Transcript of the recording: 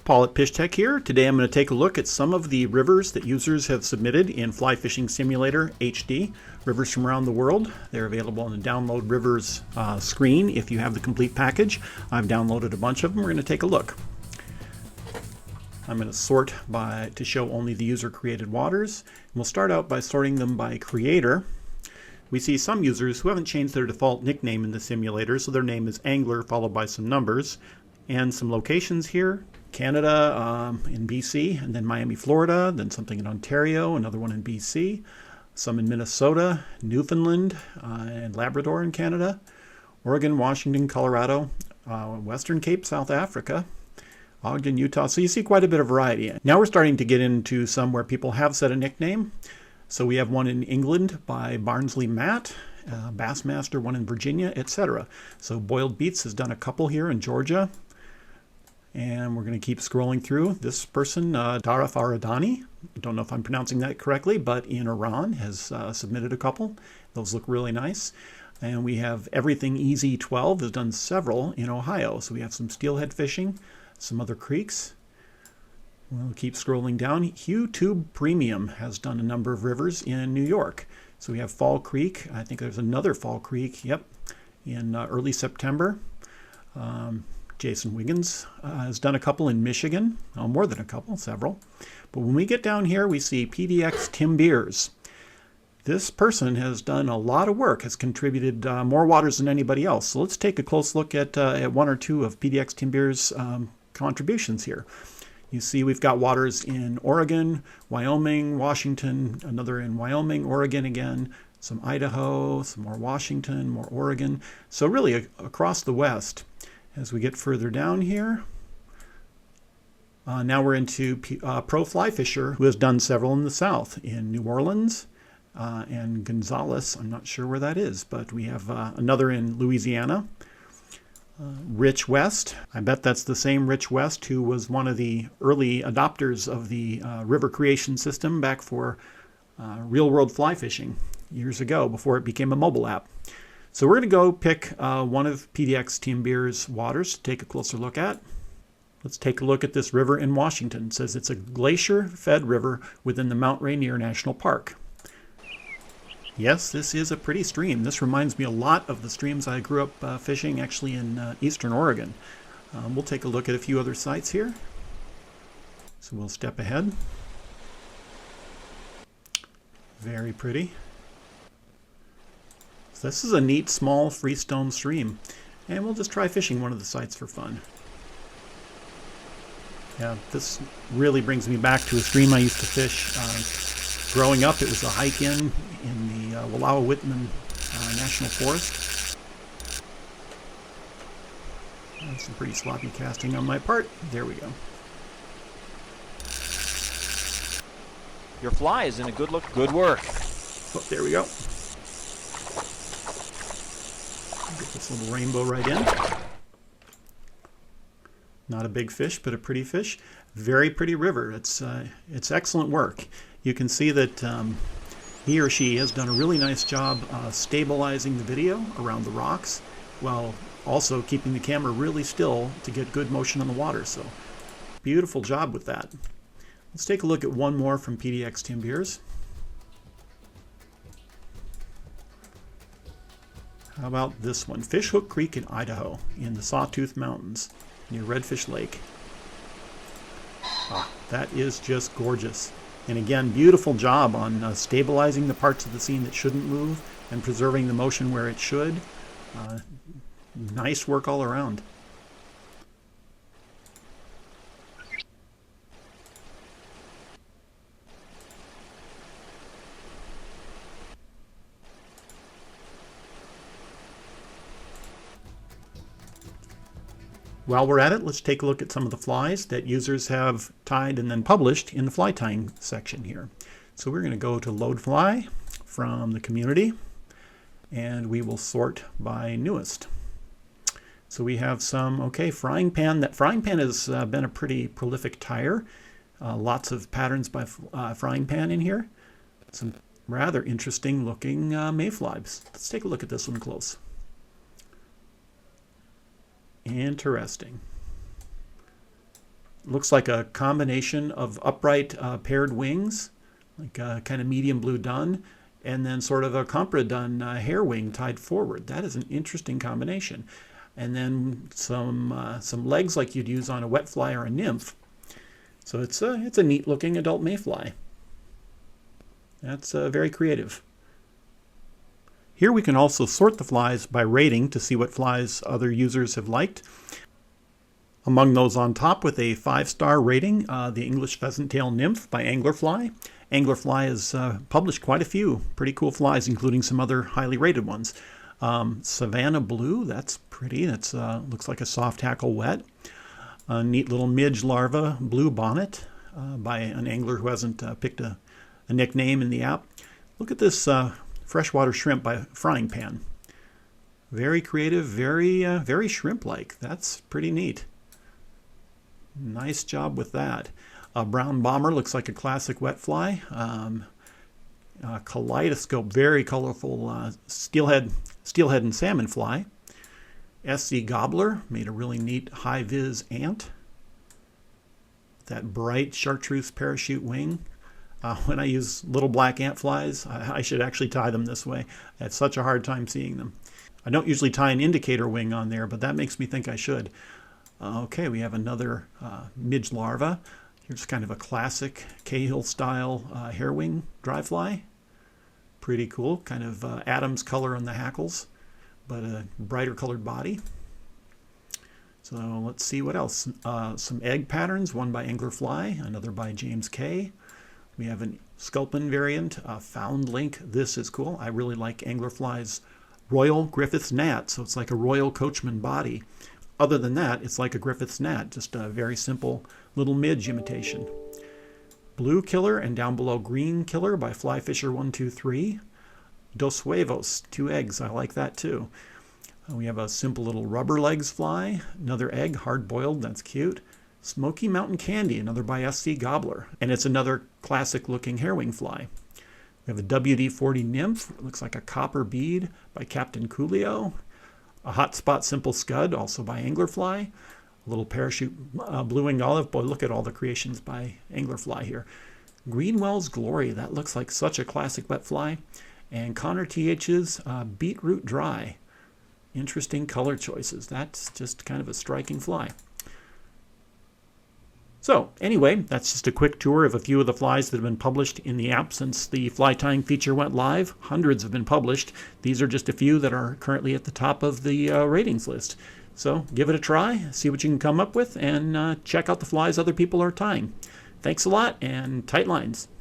Paul at Fish Tech here. Today I'm going to take a look at some of the rivers that users have submitted in Fly Fishing Simulator HD. Rivers from around the world. They're available on the Download Rivers screen if you have the complete package. I've downloaded a bunch of them. We're going to take a look. I'm going to sort to show only the user-created waters. We'll start out by sorting them by creator. We see some users who haven't changed their default nickname in the simulator, so their name is Angler followed by some numbers. And some locations here. Canada in BC, and then Miami, Florida, then something in Ontario, another one in BC, some in Minnesota, Newfoundland, and Labrador in Canada, Oregon, Washington, Colorado, Western Cape, South Africa, Ogden, Utah. So you see quite a bit of variety. Now we're starting to get into some where people have set a nickname. So we have one in England by Barnsley Matt, Bassmaster, one in Virginia, etc. So Boiled Beats has done a couple here in Georgia. And we're going to keep scrolling through. This person, Dara Faradani, don't know if I'm pronouncing that correctly, but in Iran has submitted a couple. Those look really nice. And we have Everything Easy 12 has done several in Ohio. So we have some steelhead fishing, some other creeks. We'll keep scrolling down. HughTube Premium has done a number of rivers in New York. So we have Fall Creek. I think there's another Fall Creek, yep, in early September. Jason Wiggins has done a couple in Michigan, more than a couple, several. But when we get down here, we see PDX Tim Beers. This person has done a lot of work, has contributed more waters than anybody else. So let's take a close look at one or two of PDX Tim Beers' contributions here. You see we've got waters in Oregon, Wyoming, Washington, another in Wyoming, Oregon again, some Idaho, some more Washington, more Oregon. So really across the West. As we get further down here, now we're into Pro Fly Fisher, who has done several in the South, in New Orleans and Gonzales. I'm not sure where that is, but we have another in Louisiana. Rich West, I bet that's the same Rich West who was one of the early adopters of the river creation system back for real-world fly fishing years ago, before it became a mobile app. So we're going to go pick one of PDX Tim Beers' waters to take a closer look at. Let's take a look at this river in Washington. It says it's a glacier-fed river within the Mount Rainier National Park. Yes, this is a pretty stream. This reminds me a lot of the streams I grew up fishing actually in eastern Oregon. We'll take a look at a few other sites here. So we'll step ahead. Very pretty. This is a neat, small, freestone stream, and we'll just try fishing one of the sites for fun. Yeah, this really brings me back to a stream I used to fish. Growing up, it was a hike in the Wallowa-Whitman National Forest. That's some pretty sloppy casting on my part. There we go. Your fly is in a good look. Good work. Oh, there we go. Get this little rainbow right in. Not a big fish, but a pretty fish. Very pretty river. It's excellent work. You can see that he or she has done a really nice job stabilizing the video around the rocks, while also keeping the camera really still to get good motion on the water. So beautiful job with that. Let's take a look at one more from PDX Tim Beers. How about this one? Fishhook Creek in Idaho, in the Sawtooth Mountains, near Redfish Lake. Ah, that is just gorgeous. And again, beautiful job on stabilizing the parts of the scene that shouldn't move and preserving the motion where it should. Nice work all around. While we're at it, let's take a look at some of the flies that users have tied and then published in the fly tying section here. So we're going to go to Load Fly from the community, and we will sort by newest. So we have some, okay, Frying Pan. That Frying Pan has been a pretty prolific tyer. Lots of patterns by Frying Pan in here. Some rather interesting looking mayflies. Let's take a look at this one close. Interesting. Looks like a combination of upright paired wings, like a kind of medium blue dun, and then sort of a compra dun hair wing tied forward. That is an interesting combination. And then some legs like you'd use on a wet fly or a nymph. So it's a neat looking adult mayfly. That's very creative. Here we can also sort the flies by rating to see what flies other users have liked. Among those on top with a 5-star rating, the English Pheasant-tail Nymph by Anglerfly. Anglerfly has published quite a few pretty cool flies, including some other highly rated ones. Savannah Blue, that's pretty. That's looks like a soft hackle wet. A neat little midge larva, Blue Bonnet, by an angler who hasn't picked a nickname in the app. Look at this freshwater shrimp by Frying Pan. Very creative, very shrimp-like. That's pretty neat. Nice job with that. Brown Bomber looks like a classic wet fly. Kaleidoscope, very colorful steelhead and salmon fly. SC Gobbler made a really neat high-vis ant. That bright chartreuse parachute wing. When I use little black ant flies, I should actually tie them this way. I had such a hard time seeing them. I don't usually tie an indicator wing on there, but that makes me think I should. Okay, we have another midge larva. Here's kind of a classic Cahill style hair wing dry fly. Pretty cool, kind of Adam's color on the hackles, but a brighter colored body. So let's see what else. Some egg patterns, one by Anglerfly, another by James K. We have a Sculpin variant, Found Link. This is cool. I really like Anglerfly's Royal Griffith's Gnat, so it's like a Royal Coachman body. Other than that, it's like a Griffith's Gnat, just a very simple little midge imitation. Blue Killer and down below Green Killer by Flyfisher123. Dos Huevos, 2 eggs. I like that too. We have a simple little rubber legs fly, another egg, hard boiled, that's cute. Smoky Mountain Candy, another by SC Gobbler, and it's another classic looking hairwing fly. We have a WD-40 Nymph, it looks like a copper bead by Captain Coolio. A Hotspot Simple Scud, also by Anglerfly. A little parachute blue-winged olive. Boy, look at all the creations by Anglerfly here. Greenwell's Glory, that looks like such a classic wet fly. And Connor TH's Beetroot Dry. Interesting color choices. That's just kind of a striking fly. So anyway, that's just a quick tour of a few of the flies that have been published in the app since the fly tying feature went live. Hundreds have been published. These are just a few that are currently at the top of the ratings list. So give it a try, see what you can come up with, and check out the flies other people are tying. Thanks a lot, and tight lines.